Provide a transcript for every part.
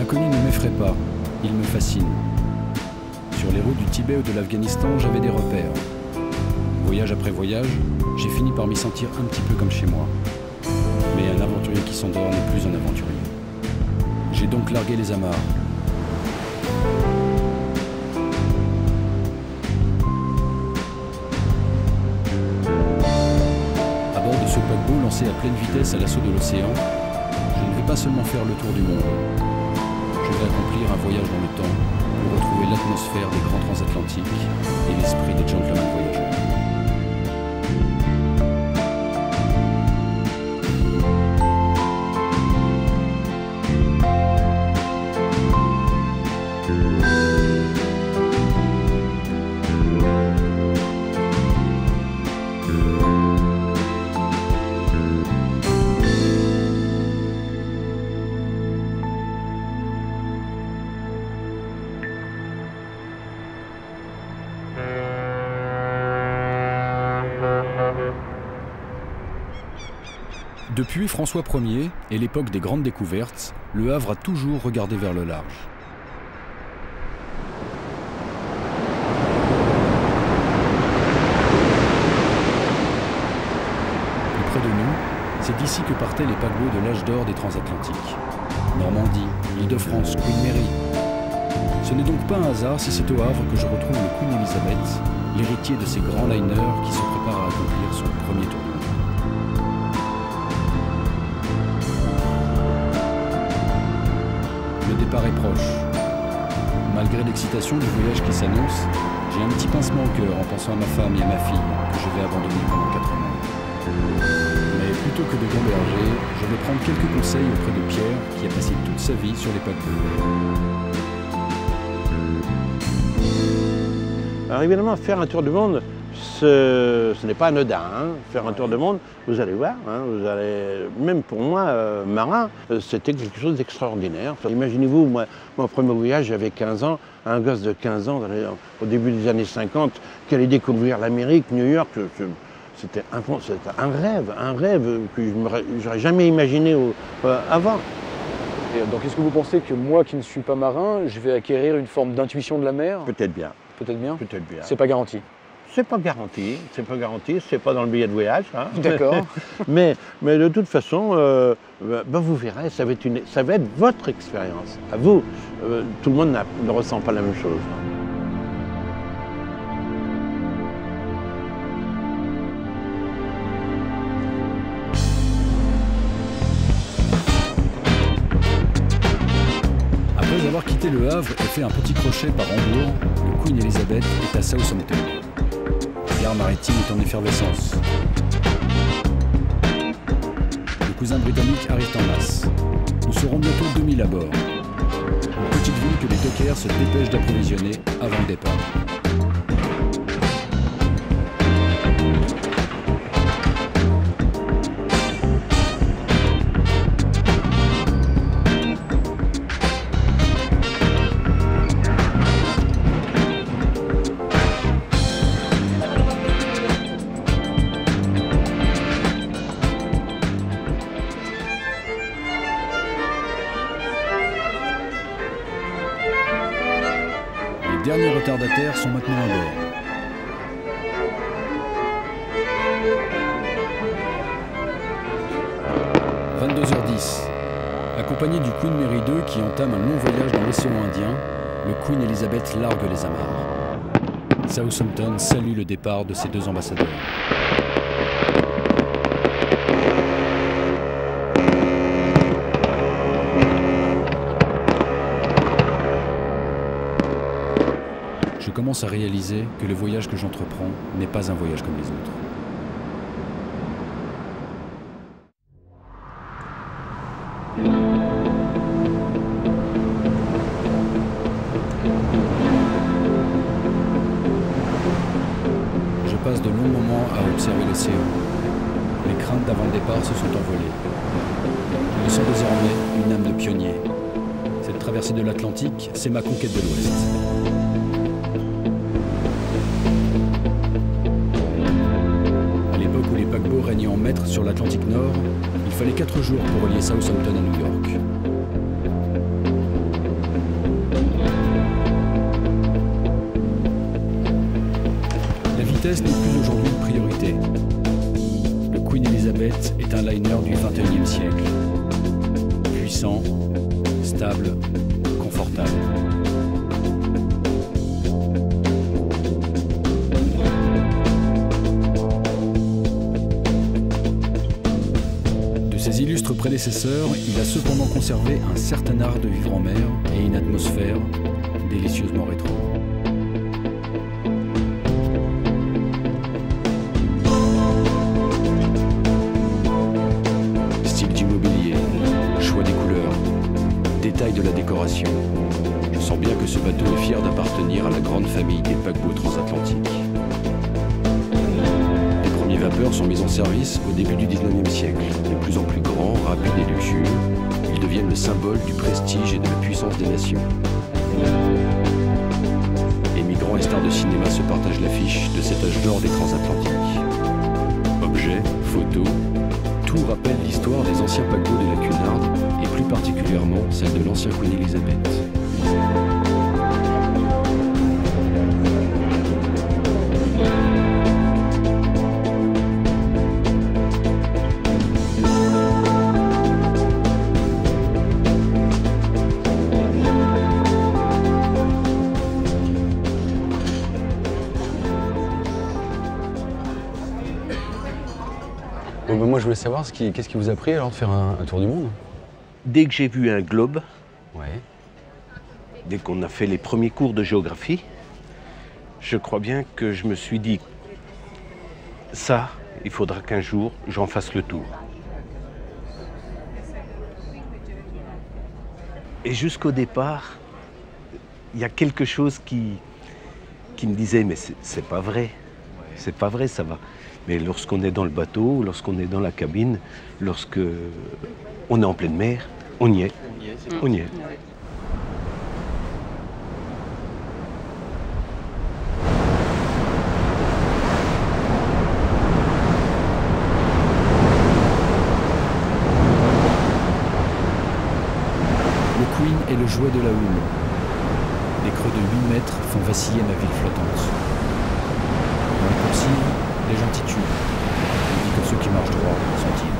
L'inconnu ne m'effraie pas, il me fascine. Sur les routes du Tibet ou de l'Afghanistan, j'avais des repères. Voyage après voyage, j'ai fini par m'y sentir un petit peu comme chez moi. Mais un aventurier qui s'endort n'est plus un aventurier. J'ai donc largué les amarres. À bord de ce paquebot lancé à pleine vitesse à l'assaut de l'océan, je ne vais pas seulement faire le tour du monde. Je vais accomplir un voyage dans le temps pour retrouver l'atmosphère des grands transatlantiques et l'esprit des gentlemen voyageurs. Depuis François Ier et l'époque des grandes découvertes, Le Havre a toujours regardé vers le large. Plus près de nous, c'est d'ici que partaient les paquebots de l'âge d'or des transatlantiques. Normandie, Île-de-France, Queen Mary. Ce n'est donc pas un hasard si c'est au Havre que je retrouve le Queen Elizabeth, l'héritier de ces grands liners qui se prépare à accomplir son premier tour du monde. Le départ est proche. Malgré l'excitation du voyage qui s'annonce, j'ai un petit pincement au cœur en pensant à ma femme et à ma fille que je vais abandonner pendant 4 mois. Mais plutôt que de gamberger, je vais prendre quelques conseils auprès de Pierre qui a passé toute sa vie sur les paquebots. Alors évidemment, faire un tour du monde, ce n'est pas anodin. Hein. Faire un tour du monde, vous allez voir, hein, même pour moi, marin, c'était quelque chose d'extraordinaire. Imaginez-vous, moi, mon premier voyage, j'avais 15 ans, un gosse de 15 ans, au début des années 50, qui allait découvrir l'Amérique, New York. C'était un rêve que je n'aurais jamais imaginé avant. Et donc est-ce que vous pensez que moi qui ne suis pas marin, je vais acquérir une forme d'intuition de la mer? Peut-être bien. Peut-être bien? Peut-être bien. C'est pas garanti? C'est pas garanti, c'est pas dans le billet de voyage. Hein. D'accord. mais de toute façon, vous verrez, ça va être votre expérience. À vous, tout le monde ne ressent pas la même chose. Après avoir quitté Le Havre et fait un petit crochet par Hambourg, le Queen Elizabeth est à Southampton. La gare maritime est en effervescence. Les cousins britanniques arrivent en masse. Nous serons bientôt 2000 à bord. Une petite ville que les dockers se dépêchent d'approvisionner avant le départ. Les derniers retardataires sont maintenant à bord. « 22h10. Accompagné du Queen Mary 2 qui entame un long voyage dans l'océan Indien, le Queen Elizabeth largue les amarres. Southampton salue le départ de ses 2 ambassadeurs. Je commence à réaliser que le voyage que j'entreprends n'est pas un voyage comme les autres. Je passe de longs moments à observer l'océan. Les craintes d'avant le départ se sont envolées. Je sens désormais une âme de pionnier. Cette traversée de l'Atlantique, c'est ma conquête de l'Ouest. À l'époque où les paquebots régnaient en maître sur l'Atlantique Nord, il fallait 4 jours pour relier Southampton à New York. vitesse n'est plus aujourd'hui une priorité. Le Queen Elizabeth est un liner du XXIe siècle. Puissant, stable, confortable. De ses illustres prédécesseurs, il a cependant conservé un certain art de vivre en mer et une atmosphère délicieusement rétro. Détail de la décoration. Je sens bien que ce bateau est fier d'appartenir à la grande famille des paquebots transatlantiques. Les premiers vapeurs sont mis en service au début du XIXe siècle. De plus en plus grands, rapides et luxueux, ils deviennent le symbole du prestige et de la puissance des nations. Émigrants et stars de cinéma se partagent l'affiche de cet âge d'or des transatlantiques. Objets, photos, tout rappelle l'histoire des anciens paquebots de la Cunard et plus particulièrement celle de l'ancien Queen Elizabeth. Bon, ben moi je voulais savoir qu'est-ce qui vous a pris alors de faire un tour du monde? Dès que j'ai vu un globe, Ouais. dès qu'on a fait les premiers cours de géographie, je crois bien que je me suis dit, ça, il faudra qu'un jour, j'en fasse le tour. Et jusqu'au départ, il y a quelque chose qui me disait, mais c'est pas vrai, c'est pas vrai, ça va. Mais lorsqu'on est dans le bateau, lorsqu'on est dans la cabine, lorsque on est en pleine mer, on y est. On y est. Le Queen est le jouet de la houle. Les creux de 8 mètres font vaciller ma ville flottante. Dans les coursives, les gens titubent, tandis que ceux qui marchent droit sont libres.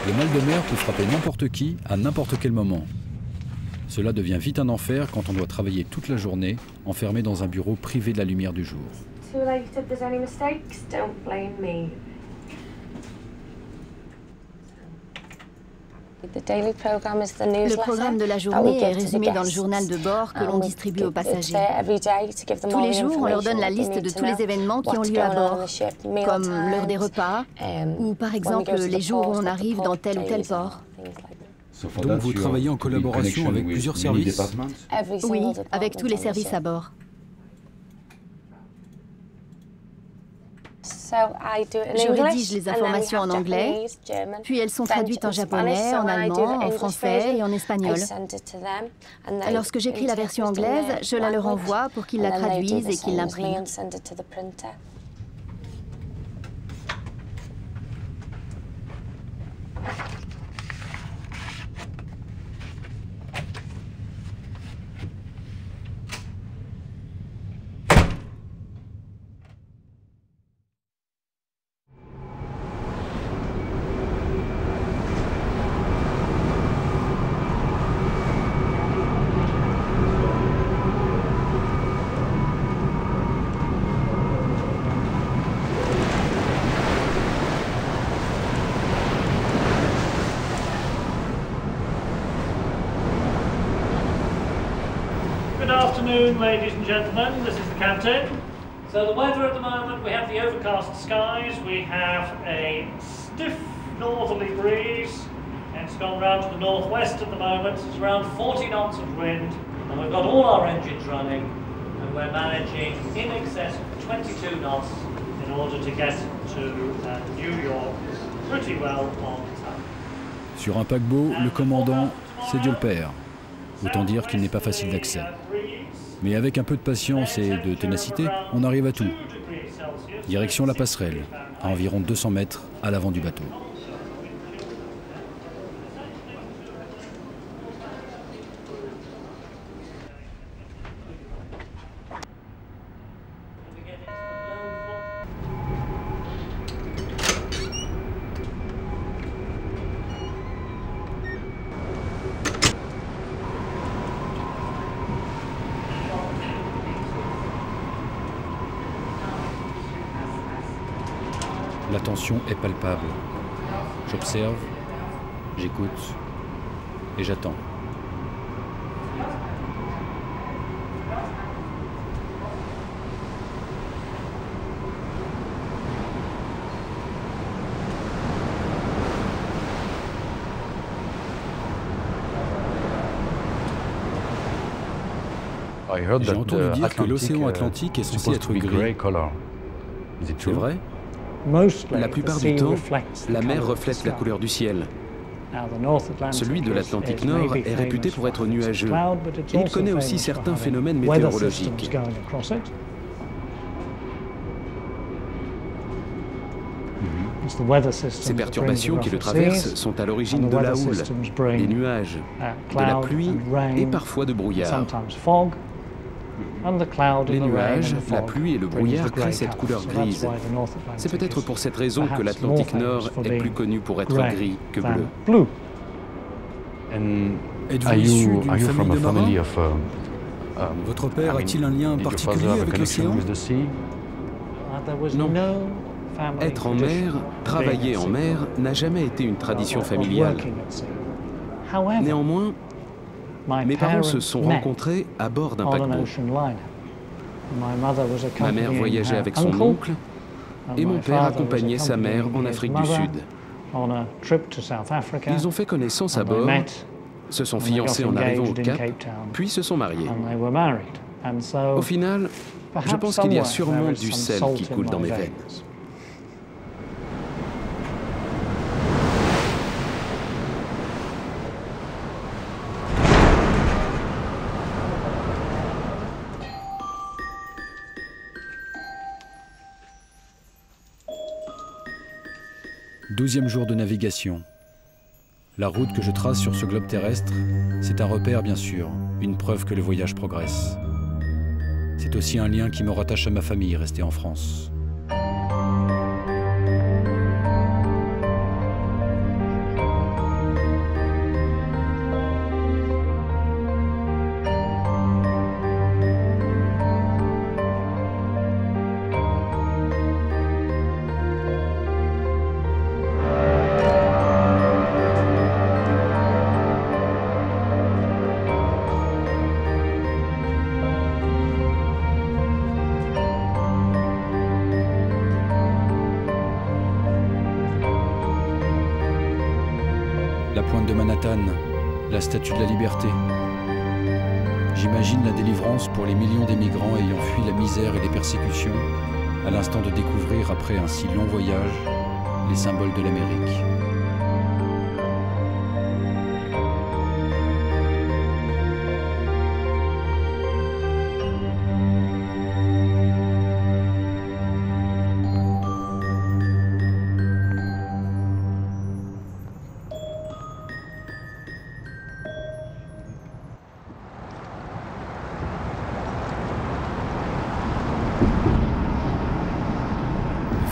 Le mal de mer peut frapper n'importe qui, à n'importe quel moment. Cela devient vite un enfer quand on doit travailler toute la journée, enfermé dans un bureau privé de la lumière du jour. Too late if there's any mistakes, don't blame me. Le programme de la journée est résumé dans le journal de bord que l'on distribue aux passagers. Tous les jours, on leur donne la liste de tous les événements qui ont lieu à bord, comme l'heure des repas, ou par exemple les jours où on arrive dans tel ou tel port. Donc vous travaillez en collaboration avec plusieurs services? Oui, avec tous les services à bord. Je rédige les informations en anglais, puis elles sont traduites en japonais, en allemand, en français et en espagnol. Lorsque j'écris la version anglaise, je la leur envoie pour qu'ils la traduisent et qu'ils l'impriment. Good afternoon, ladies and gentlemen. This is the captain. So the weather at the moment, we have the overcast skies, we have a stiff northerly breeze, and it's gone round to the northwest at the moment. It's around 40 knots of wind, and we've got all our engines running, and we're managing in excess of 22 knots in order to get to New York pretty well on time. Sur un paquebot, le commandant, c'est Dieu le Père. Autant dire qu'il n'est pas facile d'accès. Mais avec un peu de patience et de ténacité, on arrive à tout. Direction la passerelle, à environ 200 mètres à l'avant du bateau. La tension est palpable. J'observe, j'écoute et j'attends. J'ai entendu dire que l'océan Atlantique est censé être gris. C'est vrai ? La plupart du temps, la mer reflète la couleur du ciel. Celui de l'Atlantique Nord est réputé pour être nuageux. Et il connaît aussi certains phénomènes météorologiques. Ces perturbations qui le traversent sont à l'origine de la houle, des nuages, de la pluie et parfois de brouillard. Les nuages, la pluie et le brouillard créent cette couleur grise. C'est peut-être pour cette raison que l'Atlantique Nord est plus connu pour être gris que bleu. Êtes-vous issu d'une famille de marins? Votre père a-t-il un lien particulier avec l'océan? Non. Être en mer, travailler en mer, n'a jamais été une tradition familiale. Néanmoins, mes parents se sont rencontrés à bord d'un paquebot. Ma mère voyageait avec son oncle et mon père accompagnait sa mère en Afrique du Sud. Ils ont fait connaissance à bord, se sont fiancés en arrivant au Cap, puis se sont mariés. Au final, je pense qu'il y a sûrement du sel qui coule dans mes veines. Douzième jour de navigation. La route que je trace sur ce globe terrestre, c'est un repère bien sûr, une preuve que le voyage progresse. C'est aussi un lien qui me rattache à ma famille restée en France. La pointe de Manhattan, la Statue de la Liberté. J'imagine la délivrance pour les millions d'émigrants ayant fui la misère et les persécutions, à l'instant de découvrir, après un si long voyage, les symboles de l'Amérique.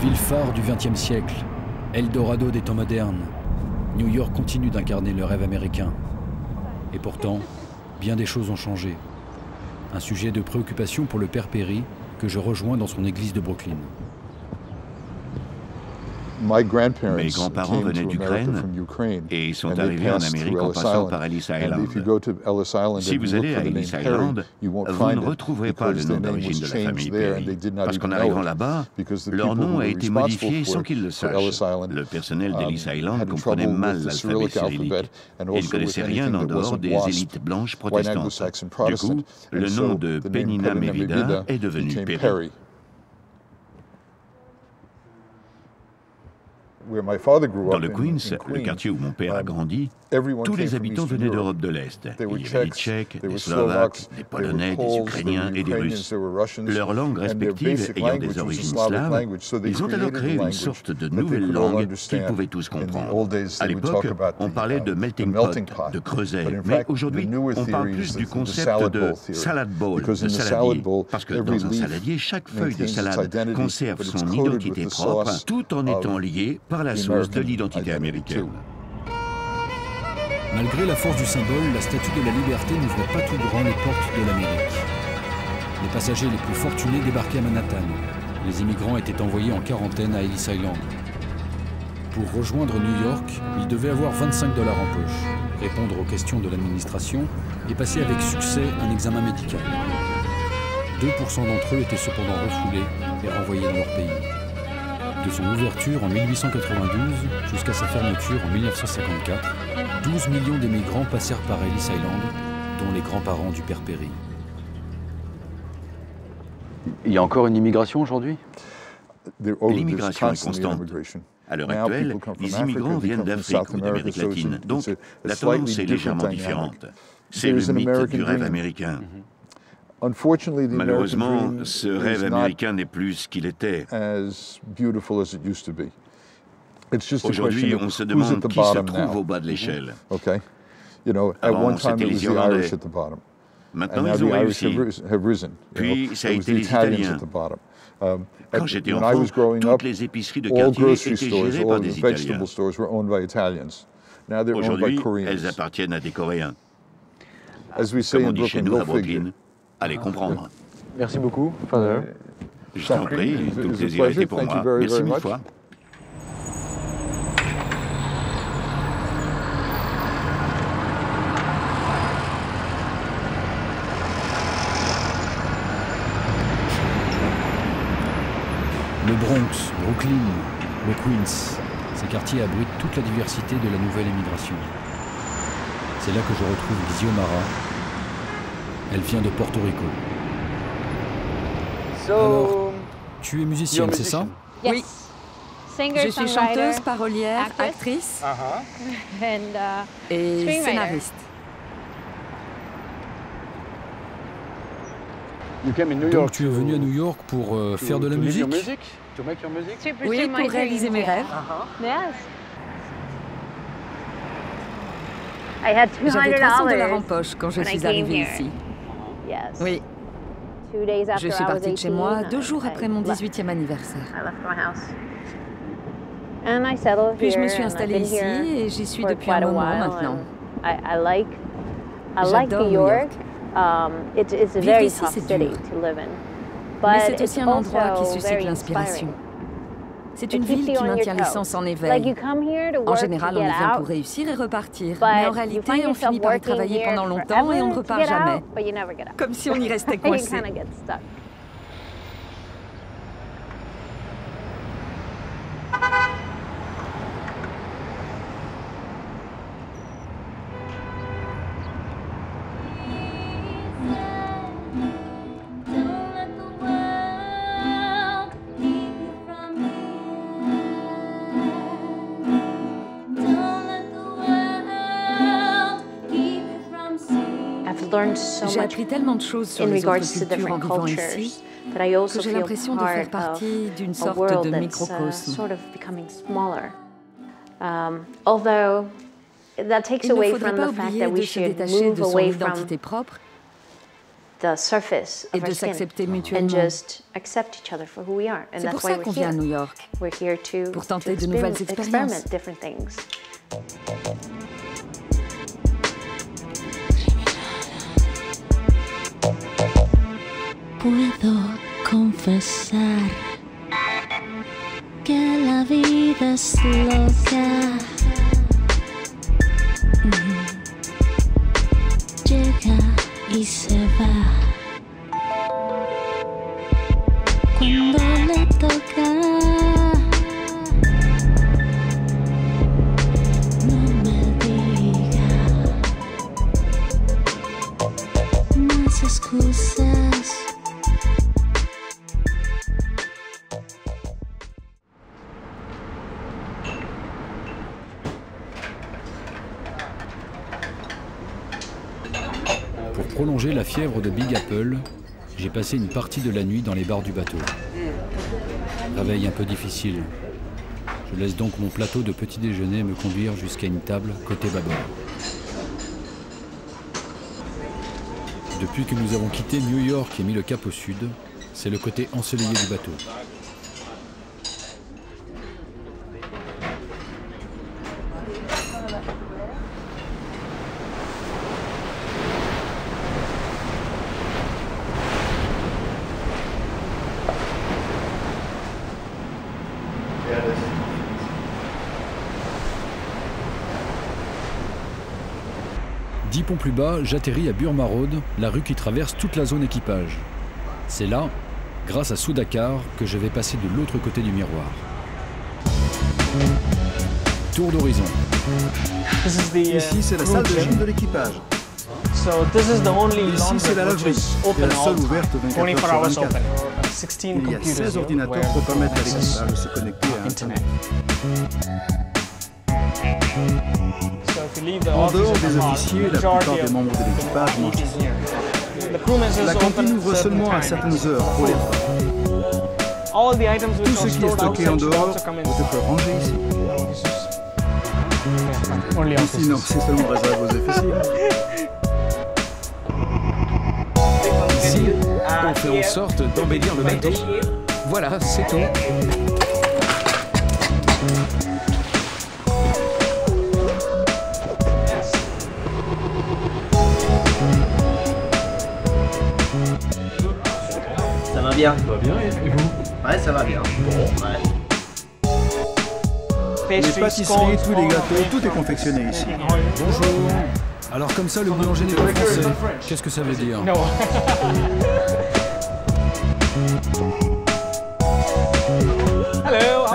Ville phare du XXe siècle, Eldorado des temps modernes, New York continue d'incarner le rêve américain. Et pourtant, bien des choses ont changé. Un sujet de préoccupation pour le père Perry, que je rejoins dans son église de Brooklyn. Mes grands-parents venaient d'Ukraine et sont arrivés en Amérique en passant par Ellis Island. Si vous allez à Ellis Island, vous ne retrouverez pas le nom d'origine de la famille Perry, parce qu'en arrivant là-bas, leur nom a été modifié sans qu'ils le sachent. Le personnel d'Ellis Island comprenait mal l'alphabet cyrillique et ne connaissait rien en dehors des élites blanches protestantes. Du coup, le nom de Penina Mérida est devenu Perry. Dans le Queens, le quartier où mon père a grandi, tous les habitants venaient d'Europe de l'Est. Il y avait des Tchèques, des Slovaques, des Polonais, des Ukrainiens et des Russes. Leurs langues respectives ayant des origines slaves, ils ont alors créé une sorte de nouvelle langue qu'ils pouvaient tous comprendre. À l'époque, on parlait de melting pot, de creuset, mais aujourd'hui, on parle plus du concept de salad bowl, de saladier, parce que dans un saladier, chaque feuille de salade conserve son identité propre, tout en étant liée par la source de l'identité américaine. Malgré la force du symbole, la Statue de la Liberté n'ouvrait pas tout grand les portes de l'Amérique. Les passagers les plus fortunés débarquaient à Manhattan. Les immigrants étaient envoyés en quarantaine à Ellis Island. Pour rejoindre New York, ils devaient avoir 25 $ en poche, répondre aux questions de l'administration et passer avec succès un examen médical. 2% d'entre eux étaient cependant refoulés et renvoyés dans leur pays. De son ouverture en 1892 jusqu'à sa fermeture en 1954, 12 millions d'émigrants passèrent par Ellis Island, dont les grands-parents du père Perry. Il y a encore une immigration aujourd'hui? L'immigration est constante. À l'heure actuelle, les immigrants viennent d'Afrique ou d'Amérique latine, donc la tendance est légèrement différente. C'est le mythe du rêve américain. Malheureusement, ce rêve américain n'est plus ce qu'il était. Aujourd'hui, on se demande qui se trouve au bas de l'échelle. Avant, c'était les Irlandais. Maintenant, ils ont réussi. Puis, ça a été les Italiens. Quand j'étais enfant, toutes les épiceries de quartier étaient gérées par des Italiens. Aujourd'hui, elles appartiennent à des Coréens. Comme on dit chez nous à Brooklyn, allez comprendre. Merci beaucoup, Father. Je t'en prie, tout le plaisir a été pour moi. Merci mille fois. Le Bronx, Brooklyn, le Queens, ces quartiers abritent toute la diversité de la nouvelle émigration. C'est là que je retrouve Lizzie O'Mara. Elle vient de Porto Rico. Alors, tu es musicienne, c'est ça? Oui. Je suis chanteuse, parolière, actrice et scénariste. Donc tu es venue à New York pour faire de la musique? Oui, pour réaliser mes rêves. J'avais 300 $ en poche quand je suis arrivée ici. Oui. Je suis partie de chez moi 2 jours après mon 18e anniversaire. Puis je me suis installée ici et j'y suis depuis un moment maintenant. J'adore New York. Vivre ici, c'est dur. Mais c'est aussi un endroit qui suscite l'inspiration. C'est une ville qui maintient les sens en éveil. En général, on y vient pour réussir et repartir. Mais en réalité, on finit par y travailler pendant longtemps et on ne repart jamais. Comme si on y restait coincé. J'ai appris tellement de choses sur les autres cultures en vivant ici que j'ai l'impression de faire partie d'une sorte de microcosme. Il ne faudrait pas oublier de se détacher de son identité propre et de s'accepter mutuellement. C'est pour ça qu'on vient à New York, pour tenter de nouvelles expériences. Puedo confesar que la vida es loca. Llega y se va. Cuando le toca, no me diga más excusas. prolonger la fièvre de Big Apple, j'ai passé une partie de la nuit dans les bars du bateau. Réveil un peu difficile. Je laisse donc mon plateau de petit déjeuner me conduire jusqu'à une table côté bâbord. Depuis que nous avons quitté New York et mis le cap au sud, c'est le côté ensoleillé du bateau. Dix ponts plus bas, j'atterris à Burma Road, la rue qui traverse toute la zone équipage. C'est là, grâce à Sudakar, que je vais passer de l'autre côté du miroir. Tour d'horizon. Ici, c'est la salle de gym de l'équipage. Ici, c'est la laverie, et la seule ouverte 24 heures sur 24. Il y a 16 ordinateurs pour permettre à l'équipage de se connecter à Internet. En dehors des officiers, la plupart des membres de l'équipage mangent ici. La cantine ouvre seulement à certaines heures pour les repas. Tout ce qui est stocké en dehors peut être rangé ici. Ici, non, c'est seulement réservé aux officiers. Ici, on fait en sorte d'embellir le bateau. Voilà, c'est tout. Ça va bien. Ça va bien, et vous? Ouais, ça va bien. Bon, ouais. Les pâtisseries, tous les gâteaux, tout est confectionné ici. Bonjour. Alors comme ça, le boulanger n'est pas français. Qu'est-ce que ça veut dire?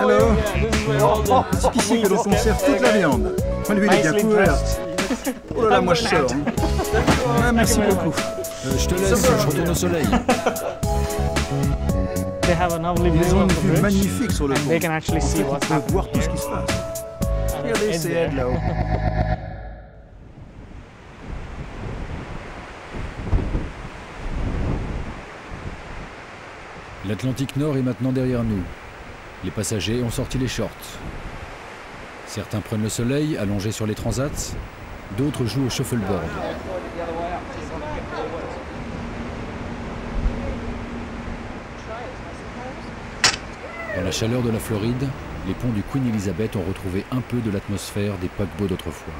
Hello. C'est ici que l'on conserve toute la viande. L'huile est bien couverte. Oh là là, moi je sors. Ah, merci beaucoup. Je te laisse, je retourne au soleil. Ils ont une vue magnifique sur le pont. En fait, ils peuvent voir tout ce qui se passe. Regardez, c'est Ed là-haut. L'Atlantique Nord est maintenant derrière nous. Les passagers ont sorti les shorts. Certains prennent le soleil, allongés sur les transats. D'autres jouent au shuffleboard. Dans la chaleur de la Floride, les ponts du Queen Elizabeth ont retrouvé un peu de l'atmosphère des paquebots d'autrefois.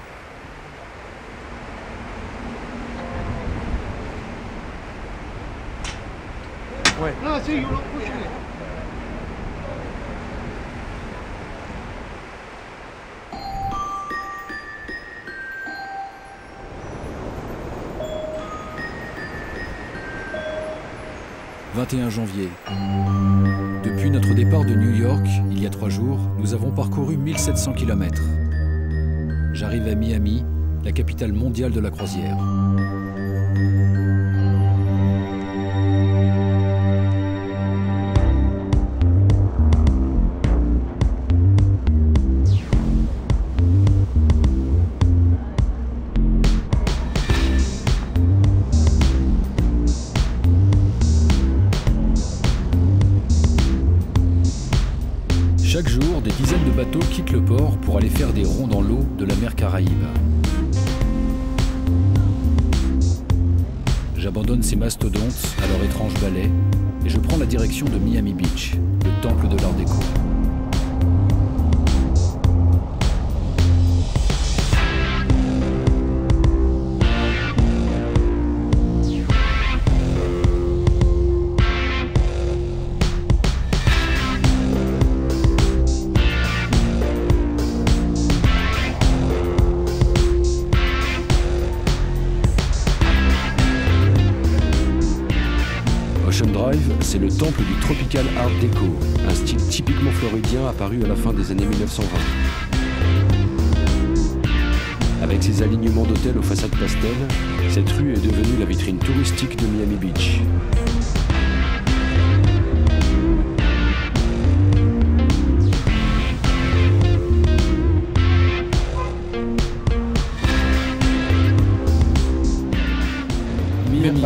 Ouais. Ah, si, you l'ont poussé. « 21 janvier. Depuis notre départ de New York, il y a 3 jours, nous avons parcouru 1700 km. J'arrive à Miami, la capitale mondiale de la croisière. Chaque jour, des dizaines de bateaux quittent le port pour aller faire des ronds dans l'eau de la mer Caraïbe. J'abandonne ces mastodontes à leur étrange balai et je prends la direction de Miami Beach, le temple de l'Art déco. Ocean Drive, c'est le temple du Tropical Art Deco, un style typiquement floridien apparu à la fin des années 1920. Avec ses alignements d'hôtels aux façades pastel, cette rue est devenue la vitrine touristique de Miami Beach.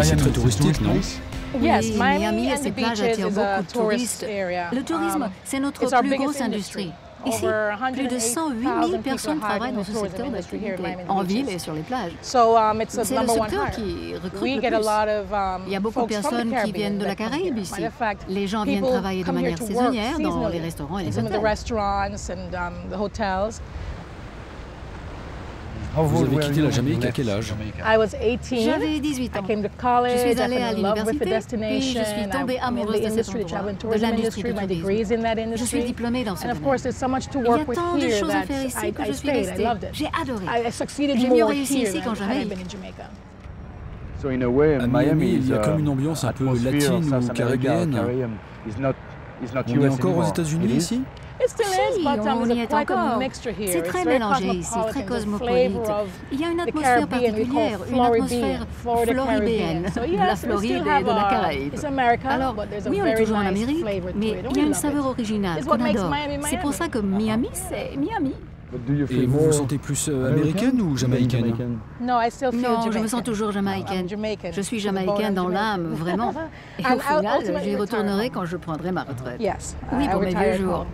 c'est très touristique, non? Oui, Miami et ses plages attirent beaucoup de touristes. Le tourisme, c'est notre plus grosse industrie. Ici, plus de 108 000 personnes travaillent dans ce secteur d'activité, en ville et sur les plages. C'est le secteur qui recrute le plus. Il y a beaucoup de personnes qui viennent de la Caraïbe ici. Les gens viennent travailler de manière saisonnière dans les restaurants et les hôtels. Vous avez quitté la Jamaïque à quel âge? J'avais 18 ans. Je suis allée à l'université, puis je suis tombée amoureuse de cet endroit, de l'industrie du tourisme. Je suis diplômée dans ce domaine. Il y a tant de choses à faire ici que je suis restée. J'ai adoré. J'ai mieux réussi ici qu'en Jamaïque. À Miami, il y a comme une ambiance un peu latine ou caribéenne. On est encore aux États-Unis ici? Si, on y est encore. C'est très mélangé ici, très cosmopolite. Il y a une atmosphère particulière, une atmosphère floribéenne, de la Floride et de la Caraïbe. Alors, oui, on est toujours en Amérique, mais il y a une saveur originale qu'on adore. C'est pour ça que Miami, c'est Miami. Et vous vous sentez plus américaine ou jamaïcaine? Non, je me sens toujours jamaïcaine. Je suis jamaïcaine dans l'âme, vraiment. Et au final, j'y retournerai quand je prendrai ma retraite. Oui, pour mes vieux jours.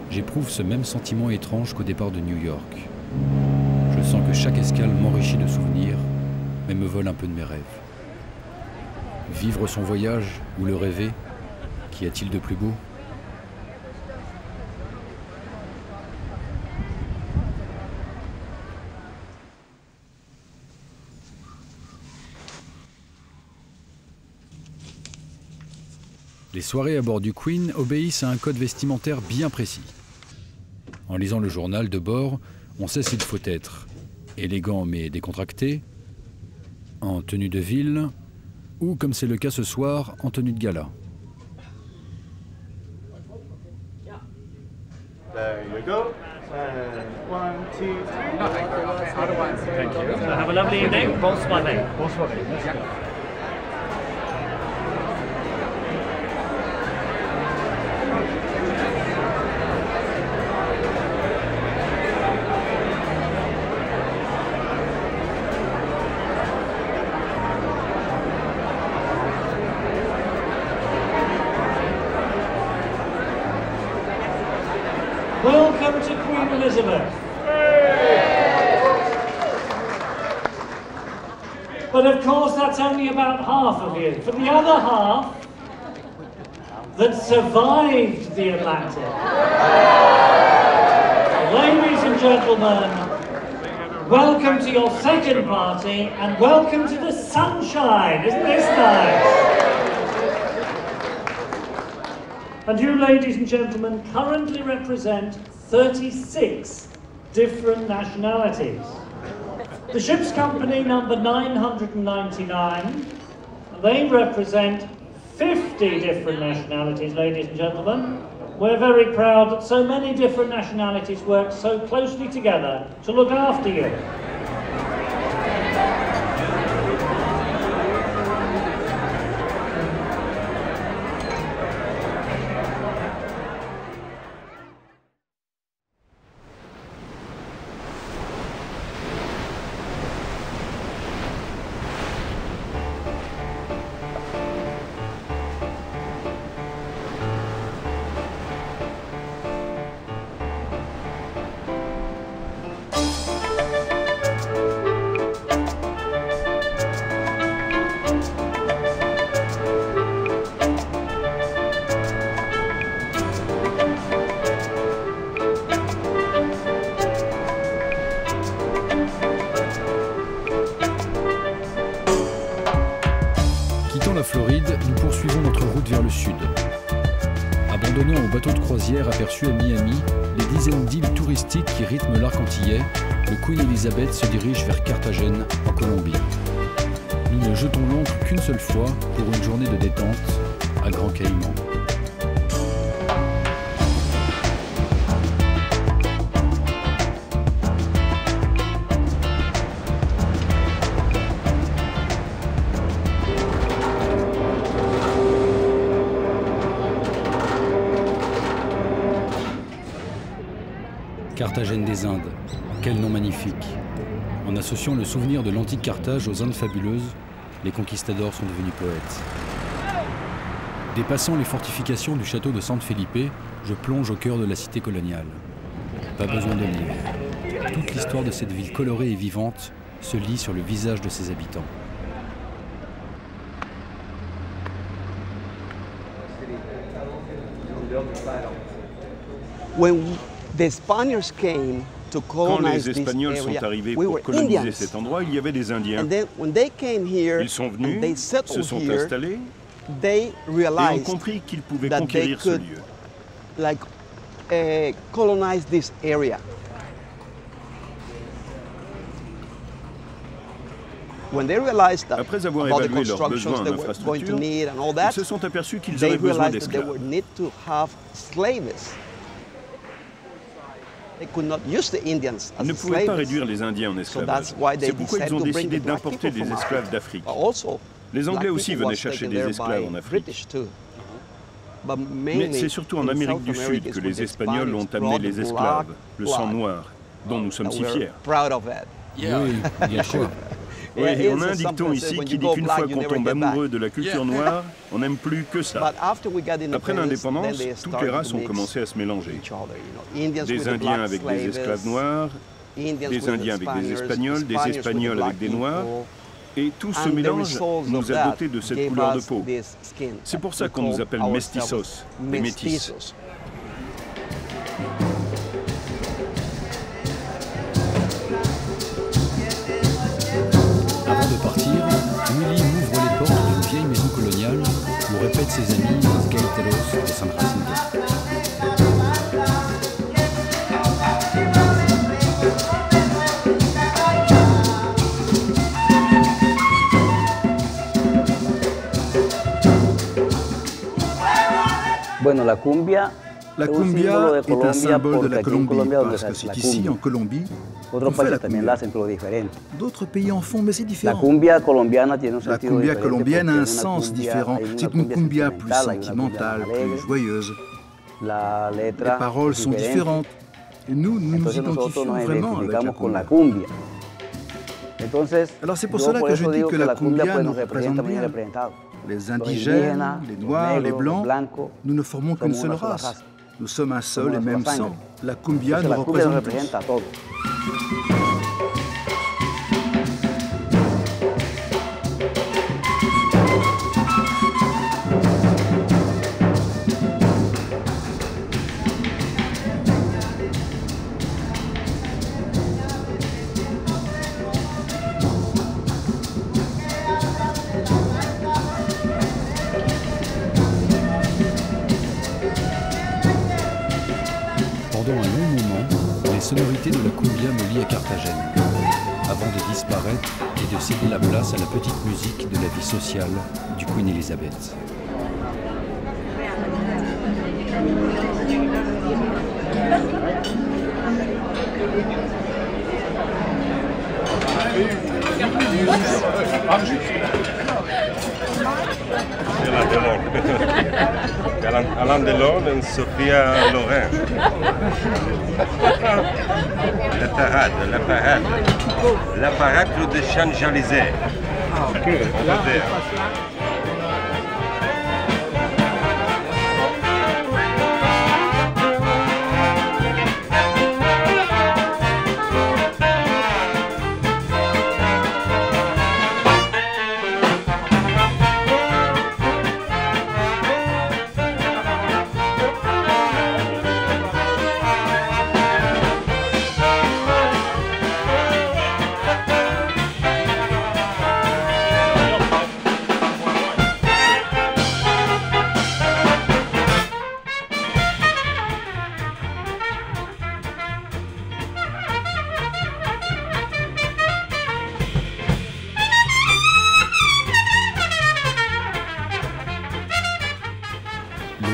J'éprouve ce même sentiment étrange qu'au départ de New York. Je sens que chaque escale m'enrichit de souvenirs, mais me vole un peu de mes rêves. Vivre son voyage ou le rêver, qu'y a-t-il de plus beau? Les soirées à bord du Queen obéissent à un code vestimentaire bien précis. En lisant le journal de bord, on sait s'il faut être élégant mais décontracté, en tenue de ville, ou, comme c'est le cas ce soir, en tenue de gala. There you go. And 1, 2, 3. Thank you. So have a lovely evening. Bonne soirée. Bonne soirée. Merci. Welcome to Queen Elizabeth. But of course that's only about half of you. For the other half that survived the Atlantic. Ladies and gentlemen, welcome to your second party and welcome to the sunshine. Isn't this nice? And you, ladies and gentlemen, currently represent 36 different nationalities. The ship's company number 999, they represent 50 different nationalities, ladies and gentlemen. We're very proud that so many different nationalities work so closely together to look after you. Quittant la Floride, nous poursuivons notre route vers le sud. Abandonnant au bateau de croisière aperçu à Miami les dizaines d'îles touristiques qui rythment l'arc antillais, le Queen Elizabeth se dirige vers Carthagène, en Colombie. Nous ne jetons l'ancre qu'une seule fois pour une journée de détente à Grand Caïman. Carthagène des Indes, quel nom magnifique! En associant le souvenir de l'antique Carthage aux Indes fabuleuses, les conquistadors sont devenus poètes. Dépassant les fortifications du château de San Felipe, je plonge au cœur de la cité coloniale. Pas besoin de lire. Toute l'histoire de cette ville colorée et vivante se lit sur le visage de ses habitants. Quand les Espagnols sont arrivés pour coloniser cet endroit, il y avait des Indiens. Ils sont venus, se sont installés et ont compris qu'ils pouvaient conquérir ce lieu. Après avoir évalué leurs besoins en infrastructure, ils se sont aperçus qu'ils avaient besoin d'esclaves. Ils ne pouvaient pas réduire les Indiens en esclavage. C'est pourquoi ils ont décidé d'importer des esclaves d'Afrique. Les Anglais aussi venaient chercher des esclaves en Afrique. Mais c'est surtout en Amérique du Sud que les Espagnols ont amené les esclaves, le sang noir, dont nous sommes si fiers. Oui, bien sûr. Et on a un dicton ici qui dit qu'une fois qu'on tombe amoureux de la culture noire, on n'aime plus que ça. Après l'indépendance, toutes les races ont commencé à se mélanger. Des Indiens avec des esclaves noirs, des Indiens avec des Espagnols avec des Noirs. Et tout ce mélange nous a dotés de cette couleur de peau. C'est pour ça qu'on nous appelle mestizos, les métis. Avant de partir, Willy m'ouvre les portes d'une vieille maison coloniale où répètent ses amis los gaiteros de San Jacinto. La cumbia est un symbole de la Colombie, parce que c'est ici, en Colombie, qu'on fait la cumbia. D'autres pays en font, mais c'est différent. La cumbia colombienne a un sens différent. C'est une cumbia plus sentimentale, plus joyeuse. Les paroles sont différentes. Et nous nous identifions vraiment avec la cumbia. Alors c'est pour cela que je dis que la cumbia nous représente bien. Les indigènes, les noirs, les blancs, nous ne formons qu'une seule race. Nous sommes un seul et même sang. La cumbia nous représente tous. Les sonorités de la cumbia me lient à Carthagène, avant de disparaître et de céder la place à la petite musique de la vie sociale du Queen Elizabeth. Alain Delon et Sophia Loren. La parade de Champs-Élysées.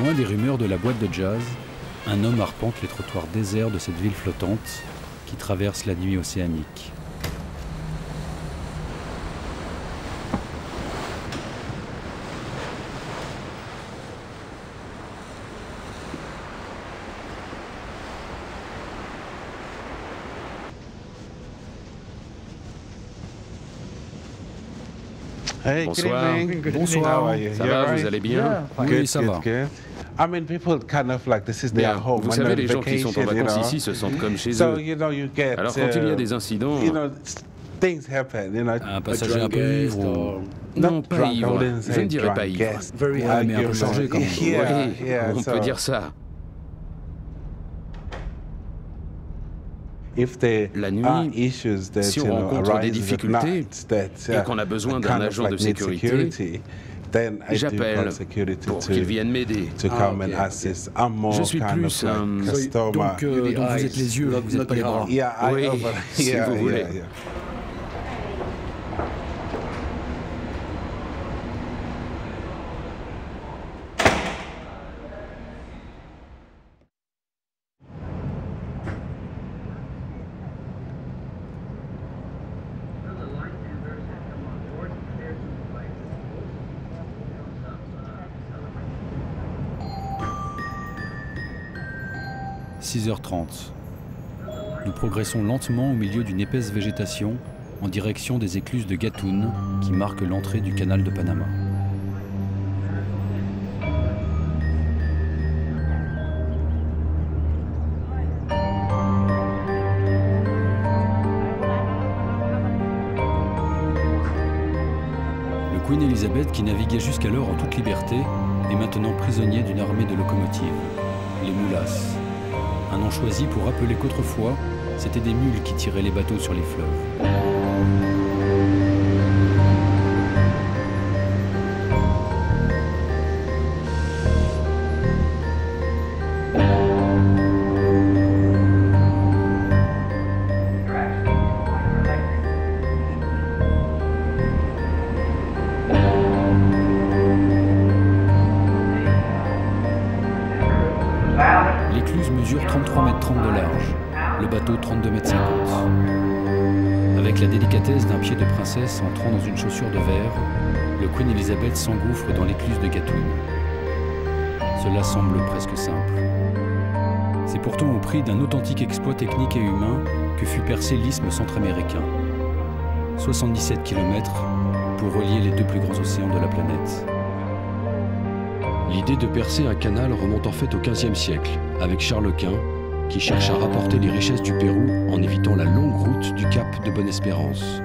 Loin des rumeurs de la boîte de jazz, un homme arpente les trottoirs déserts de cette ville flottante qui traverse la nuit océanique. Hey, bonsoir. Bonsoir. Ça va, vous allez bien? Oui, ça va. Bien. Vous savez, les gens qui sont en vacances ici se sentent comme chez eux. Alors quand il y a des incidents... Un passager un peu ivre ou... Non, pas ivre. Je ne dirais pas ivre. Ouais, mais un peu chargé quand même. Oui, on peut dire ça. La nuit, si on rencontre des difficultés et qu'on a besoin d'un agent de sécurité, j'appelle pour qu'il vienne m'aider. Je suis plus un... Donc vous êtes les yeux, vous n'êtes pas les bras. Oui, si vous voulez. 6h30. Nous progressons lentement au milieu d'une épaisse végétation en direction des écluses de Gatún qui marquent l'entrée du canal de Panama. Le Queen Elizabeth, qui naviguait jusqu'alors en toute liberté, est maintenant prisonnier d'une armée de locomotives, les moulasses. Un nom choisi pour rappeler qu'autrefois, c'étaient des mules qui tiraient les bateaux sur les fleuves. L'écluse mesure 33,30 m de large, le bateau 32,50 m. Avec la délicatesse d'un pied de princesse entrant dans une chaussure de verre, le Queen Elizabeth s'engouffre dans l'écluse de Gatún. Cela semble presque simple. C'est pourtant au prix d'un authentique exploit technique et humain que fut percé l'isthme centra-américain. 77 km pour relier les deux plus grands océans de la planète. L'idée de percer un canal remonte en fait au XVe siècle, avec Charles Quint, qui cherche à rapporter les richesses du Pérou en évitant la longue route du cap de Bonne-Espérance.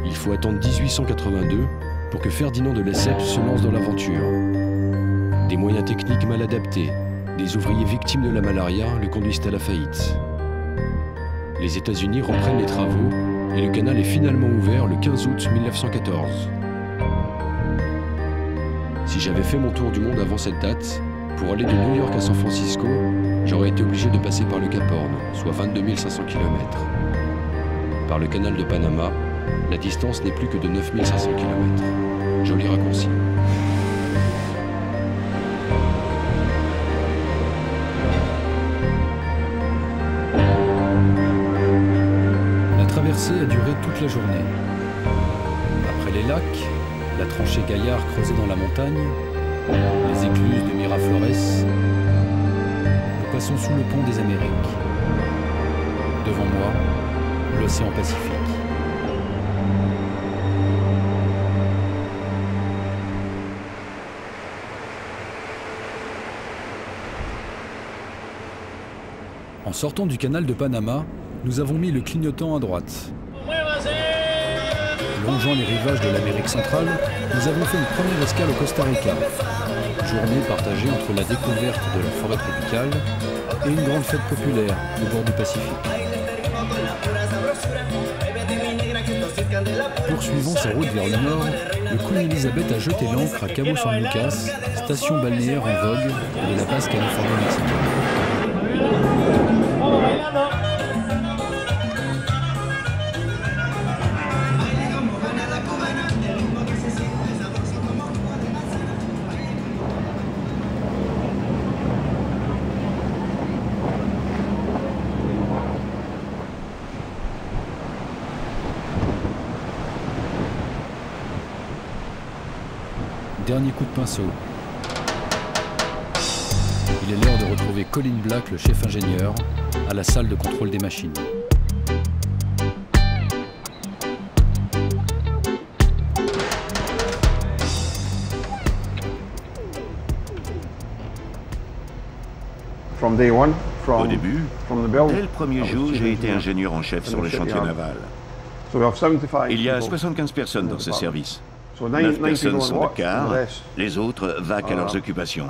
Il faut attendre 1882 pour que Ferdinand de Lesseps se lance dans l'aventure. Des moyens techniques mal adaptés, des ouvriers victimes de la malaria le conduisent à la faillite. Les États-Unis reprennent les travaux et le canal est finalement ouvert le 15 août 1914. Si j'avais fait mon tour du monde avant cette date, pour aller de New York à San Francisco, j'aurais été obligé de passer par le Cap Horn, soit 22 500 km. Par le canal de Panama, la distance n'est plus que de 9 500 km. Joli raccourci. La traversée a duré toute la journée. Après les lacs, la tranchée Gaillard creusée dans la montagne, les écluses de Miraflores, nous passons sous le pont des Amériques. Devant moi, l'océan Pacifique. En sortant du canal de Panama, nous avons mis le clignotant à droite. Longeant les rivages de l'Amérique centrale, nous avons fait une première escale au Costa Rica. Journée partagée entre la découverte de la forêt tropicale et une grande fête populaire au bord du Pacifique. Poursuivant sa route vers le nord, le Queen Elizabeth a jeté l'ancre à Cabo San Lucas, station balnéaire en vogue de la basse Californie mexicaine. Dernier coup de pinceau. Il est l'heure de retrouver Colin Black, le chef ingénieur, à la salle de contrôle des machines. Au début, dès le premier jour, j'ai été ingénieur en chef sur le chantier naval. Il y a 75 personnes dans ce service. 9 personnes sont de quart, les autres vaquent à leurs occupations.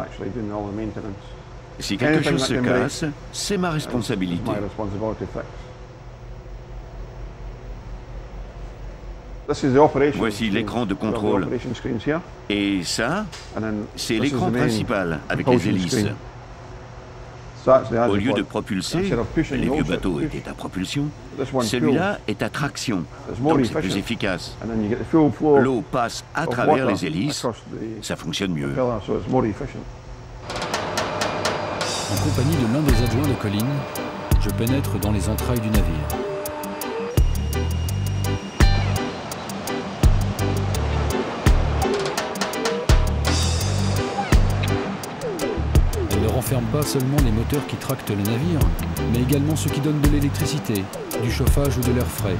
Si quelque chose se casse, c'est ma responsabilité. Voici l'écran de contrôle. Et ça, c'est l'écran principal avec les hélices. Au lieu de propulser, les vieux bateaux étaient à propulsion, celui-là est à traction, donc c'est plus efficace. L'eau passe à travers les hélices, ça fonctionne mieux. En compagnie de l'un des adjoints de Colin, je pénètre dans les entrailles du navire. Elle ne renferme pas seulement les moteurs qui tractent le navire, mais également ceux qui donnent de l'électricité, du chauffage ou de l'air frais,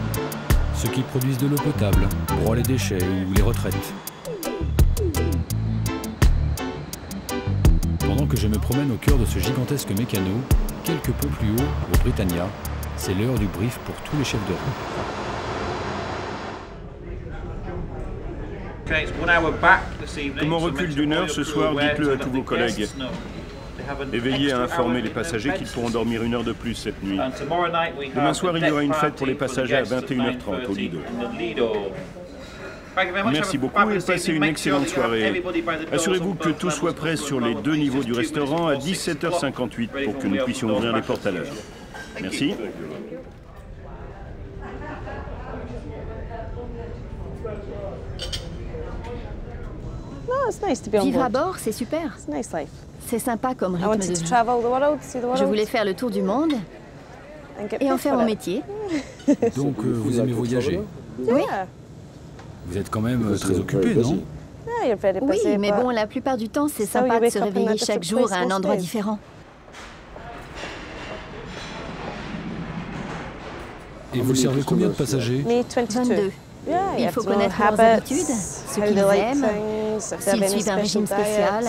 ceux qui produisent de l'eau potable, broient les déchets ou les retraites. Pendant que je me promène au cœur de ce gigantesque mécano, quelque peu plus haut, au Britannia, c'est l'heure du brief pour tous les chefs de roue. Comme on recule d'une heure ce soir, dites-le à tous vos collègues. Et veillez à informer les passagers qu'ils pourront dormir 1 heure de plus cette nuit. Demain soir, il y aura une fête pour les passagers à 21h30 au Lido. Merci beaucoup et passez une excellente soirée. Assurez-vous que tout soit prêt sur les 2 niveaux du restaurant à 17h58 pour que nous puissions ouvrir les portes à l'heure. Merci. Vivre à bord, c'est super. C'est sympa comme rythme de vie. Je voulais faire le tour du monde et en faire mon métier. Donc vous aimez voyager? Oui. Vous êtes quand même très occupé, non? Oui, mais bon, la plupart du temps, c'est sympa de se réveiller chaque jour à un endroit différent. Et vous servez combien de passagers? 22. Il faut connaître leurs habitudes, ce qu'ils aiment, s'ils suivent un régime spécial,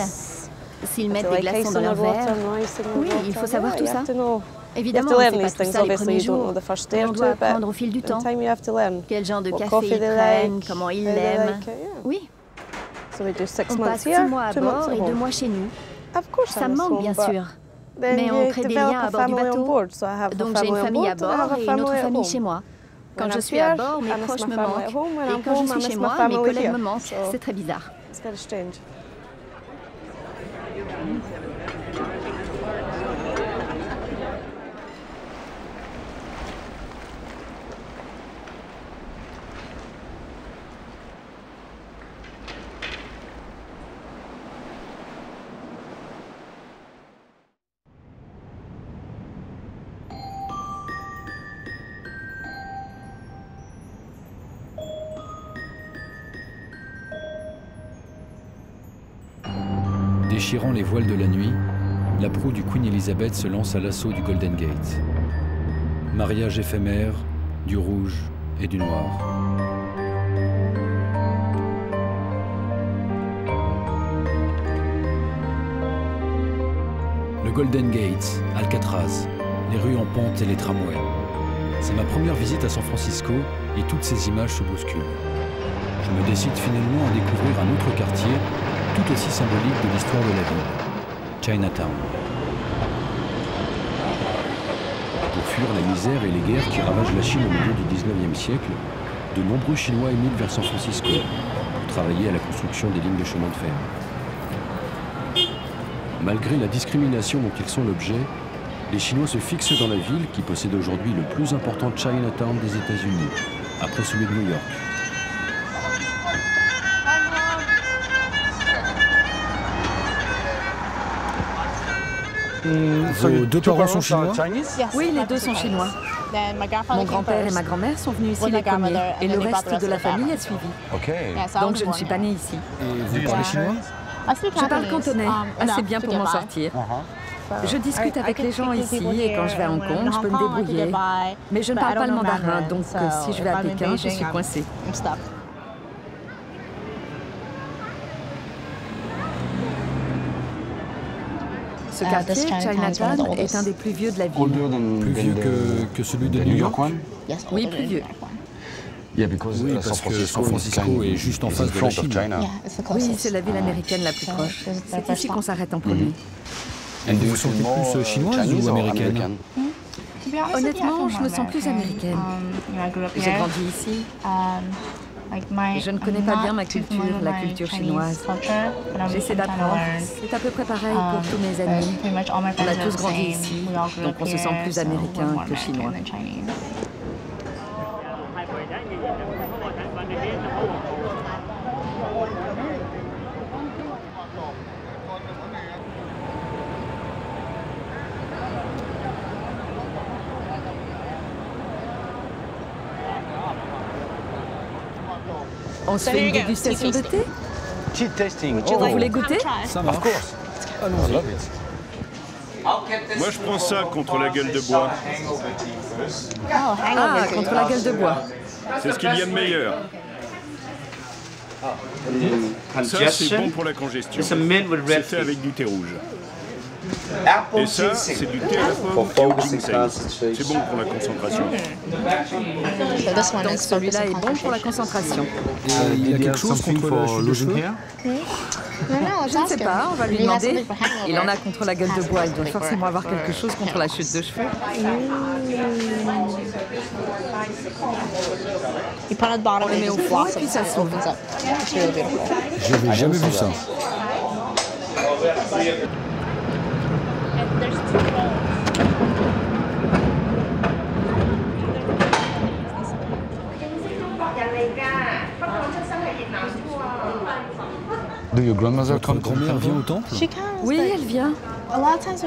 s'ils mettent des glaçons dans leur verre. Oui, il faut savoir tout ça. Évidemment, on ne fait pas tout ça les premiers jours, mais on doit apprendre au fil du temps. Quel genre de café ils prennent, comment ils l'aiment. Oui. On passe 6 mois à bord et 2 mois chez nous. Ça me manque, bien sûr. Mais on crée des liens à bord du bateau. Donc j'ai une famille à bord et une autre famille chez moi. Quand je suis à bord, mes proches me manquent. Et quand je suis chez moi, mes collègues me manquent. C'est très bizarre. Déchirant les voiles de la nuit, la proue du Queen Elizabeth se lance à l'assaut du Golden Gate. Mariage éphémère, du rouge et du noir. Le Golden Gate, Alcatraz, les rues en pente et les tramways. C'est ma première visite à San Francisco et toutes ces images se bousculent. Je me décide finalement à découvrir un autre quartier tout aussi symbolique de l'histoire de la ville, Chinatown. Pour fuir la misère et les guerres qui ravagent la Chine au milieu du 19e siècle, de nombreux Chinois émigrent vers San Francisco pour travailler à la construction des lignes de chemin de fer. Malgré la discrimination dont ils sont l'objet, les Chinois se fixent dans la ville qui possède aujourd'hui le plus important Chinatown des États-Unis, après celui de New York. Vos 2 parents sont chinois? Oui, les 2 sont chinois. Mon grand-père et ma grand-mère sont venus ici les premiers, et le reste de la famille a suivi. Donc je ne suis pas née ici. Et vous parlez chinois? Je parle cantonais, assez bien pour m'en sortir. Je discute avec les gens ici, et quand je vais à Hong Kong, je peux me débrouiller. Mais je ne parle pas le mandarin, donc si je vais à Pékin, je suis coincée. Ce quartier, Chinatown, est un des plus vieux de la ville. Plus vieux que celui de New York? Oui, plus vieux. Oui, parce que San Francisco est juste en face de la Chine. Oui, c'est la ville américaine la plus proche. C'est ici qu'on s'arrête en premier. Et vous vous sentez plus chinoise ou américaine? Honnêtement, je me sens plus américaine. J'ai grandi ici. Je ne connais pas bien ma culture, la culture chinoise. J'essaie d'apprendre. C'est à peu près pareil pour tous mes amis. On a tous grandi ici, donc on se sent plus américain que chinois. On se fait une dégustation de thé? Vous voulez goûter? Ça marche. Allons-y. Moi, je prends ça contre la gueule de bois. Ah, contre la gueule de bois. C'est ce qu'il y a de meilleur. Ça, c'est bon pour la congestion. C'est fait avec du thé rouge. Et ça, c'est du thé à la pomme et au ginseng. C'est bon pour la concentration. Donc celui-là est bon pour la concentration. Et il y a quelque chose contre la chute de cheveux? Je ne sais pas, on va lui demander. Il en a contre la gueule de bois, il doit forcément avoir quelque chose contre la chute de cheveux. On le met au four et puis ça s'ouvre. Je n'avais jamais vu ça. Votre grand-mère vient au temple? Oui, elle vient.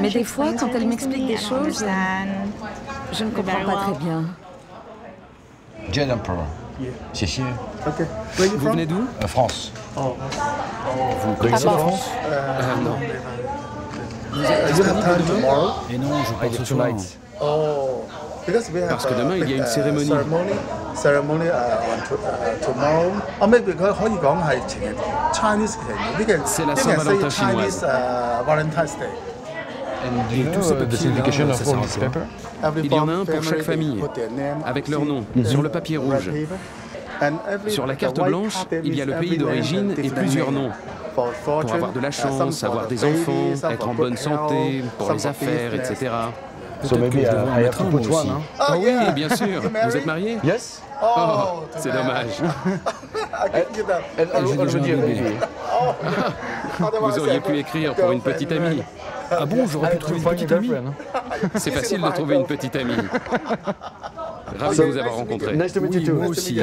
Mais des fois, quand elle m'explique des choses, je ne comprends pas très bien. Jade Emperor. Vous venez d'où? France. Vous connaissez la France? Non. Vous êtes disponible demain? Et non, je pars ce soir. Parce que demain, il y a une cérémonie. C'est la Saint-Valentin chinoise. Et tous ces papiers, ça sert à quoi? Il y en a un pour chaque famille, avec leur nom, sur le papier rouge. Sur la carte blanche, il y a le pays d'origine et plusieurs noms. Pour avoir de la chance, avoir des enfants, être en bonne santé, pour les affaires, etc. Peut-être que je devrais en mettre un moi aussi. Ah oui, bien sûr. Vous êtes marié? Yes. Oh, c'est dommage. J'ai déjà un bébé. Vous auriez pu écrire pour une petite amie. Ah bon, j'aurais pu trouver une petite amie? C'est facile de trouver une petite amie. Ravi de vous avoir rencontré. Oui, moi aussi.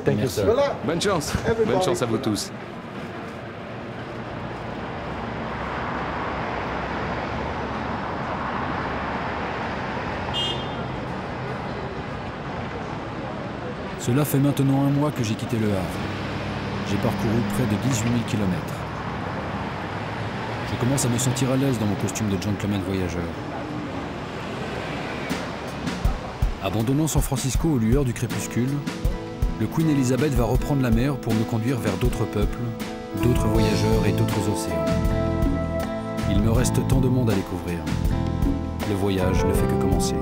Merci. Bonne chance. Bonne chance à vous tous. Cela fait maintenant un mois que j'ai quitté Le Havre. J'ai parcouru près de 18 000 km. Je commence à me sentir à l'aise dans mon costume de gentleman voyageur. Abandonnant San Francisco aux lueurs du crépuscule, le Queen Elizabeth va reprendre la mer pour me conduire vers d'autres peuples, d'autres voyageurs et d'autres océans. Il me reste tant de monde à découvrir. Le voyage ne fait que commencer.